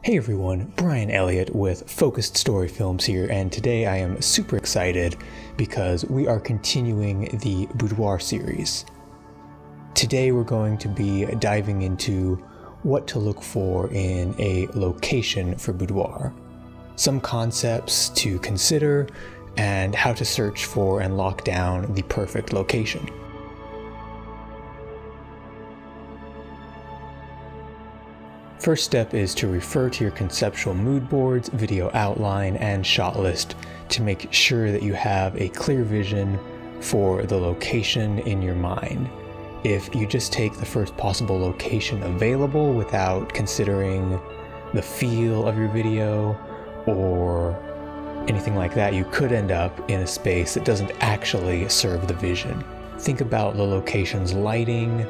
Hey everyone, Brian Elliott with Focused Story Films here, and today I am super excited because we are continuing the Boudoir series. Today we're going to be diving into what to look for in a location for boudoir, some concepts to consider, and how to search for and lock down the perfect location. First step is to refer to your conceptual mood boards, video outline, and shot list to make sure that you have a clear vision for the location in your mind. If you just take the first possible location available without considering the feel of your video or anything like that, you could end up in a space that doesn't actually serve the vision. Think about the location's lighting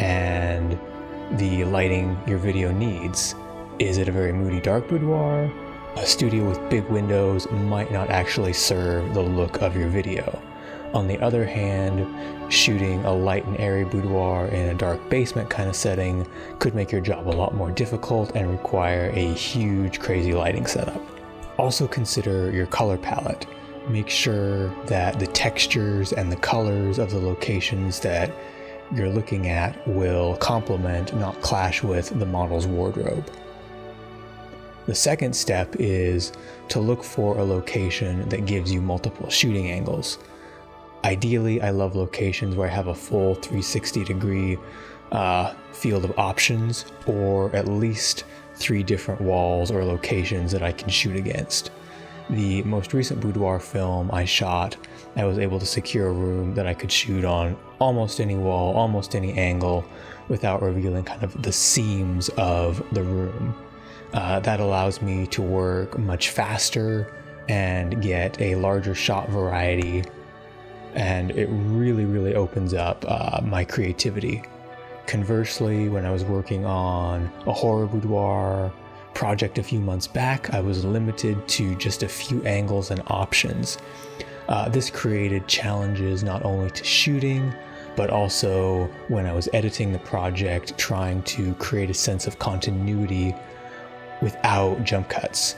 and the lighting your video needs. Is it a very moody dark boudoir? A studio with big windows might not actually serve the look of your video. On the other hand, shooting a light and airy boudoir in a dark basement kind of setting could make your job a lot more difficult and require a huge crazy lighting setup. Also consider your color palette. Make sure that the textures and the colors of the locations that you're looking at will complement, not clash with, the model's wardrobe. The second step is to look for a location that gives you multiple shooting angles. Ideally, I love locations where I have a full 360-degree field of options, or at least 3 different walls or locations that I can shoot against. The most recent boudoir film I shot, I was able to secure a room that I could shoot on almost any wall, almost any angle, without revealing kind of the seams of the room. That allows me to work much faster and get a larger shot variety, and it really opens up my creativity. Conversely, when I was working on a horror boudoir project a few months back, I was limited to just a few angles and options. This created challenges not only to shooting, but also when I was editing the project, trying to create a sense of continuity without jump cuts.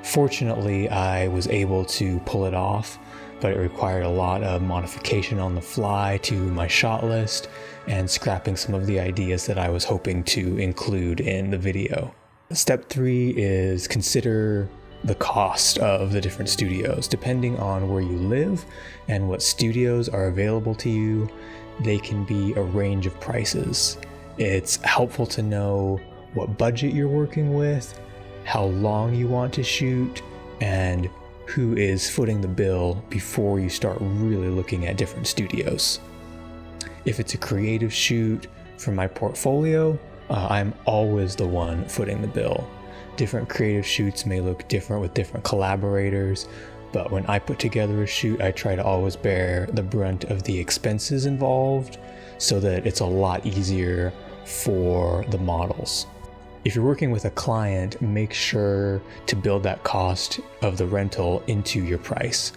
Fortunately, I was able to pull it off, but it required a lot of modification on the fly to my shot list and scrapping some of the ideas that I was hoping to include in the video. Step 3 is consider the cost of the different studios. Depending on where you live and what studios are available to you, they can be a range of prices. It's helpful to know what budget you're working with, how long you want to shoot, and who is footing the bill before you start really looking at different studios. If it's a creative shoot for my portfolio, I'm always the one footing the bill. Different creative shoots may look different with different collaborators, but when I put together a shoot, I try to always bear the brunt of the expenses involved so that it's a lot easier for the models. If you're working with a client, make sure to build that cost of the rental into your price.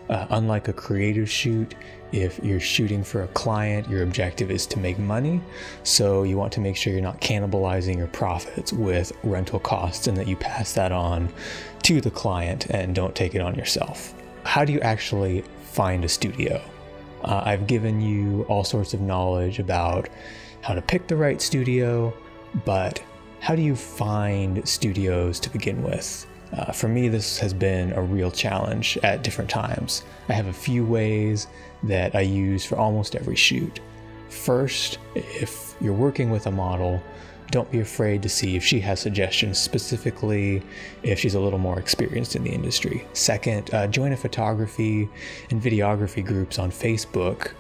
Unlike a creative shoot, if you're shooting for a client, your objective is to make money, so you want to make sure you're not cannibalizing your profits with rental costs and that you pass that on to the client and don't take it on yourself. How do you actually find a studio? I've given you all sorts of knowledge about how to pick the right studio, but how do you find studios to begin with? For me, this has been a real challenge at different times. I have a few ways that I use for almost every shoot. First, if you're working with a model, don't be afraid to see if she has suggestions, specifically if she's a little more experienced in the industry. Second, join a photography and videography groups on Facebook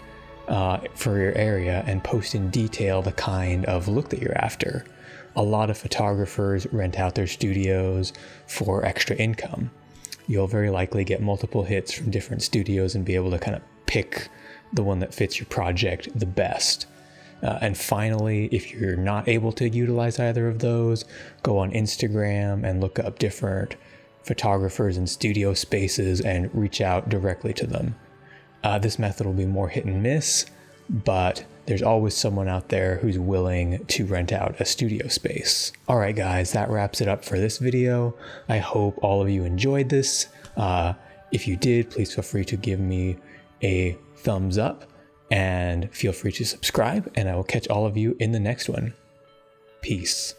for your area and post in detail the kind of look that you're after. A lot of photographers rent out their studios for extra income. You'll very likely get multiple hits from different studios and be able to kind of pick the one that fits your project the best. And finally, if you're not able to utilize either of those, go on Instagram and look up different photographers and studio spaces and reach out directly to them. This method will be more hit and miss, but there's always someone out there who's willing to rent out a studio space. All right, guys, that wraps it up for this video. I hope all of you enjoyed this. If you did, please feel free to give me a thumbs up and feel free to subscribe, and I will catch all of you in the next one. Peace.